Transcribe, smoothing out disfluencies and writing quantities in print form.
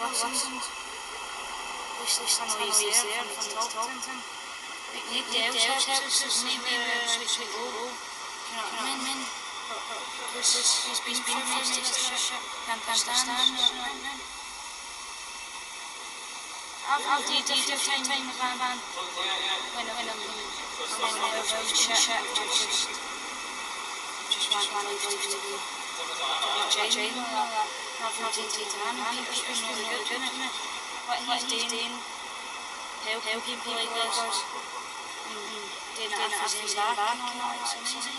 listens. This I know he's there from talking to him. Nobody else helps us, maybe switch it over. Do you know what I mean? Because he's been through most of this shit. Can't understand, you know what I mean? I've did a few times in the van when I'm around shit, just want my life to be jail and all that. I've had to take a man, it's been really good, isn't it? What he's doing, helping people like us, doing it after he's back and all that, it's amazing.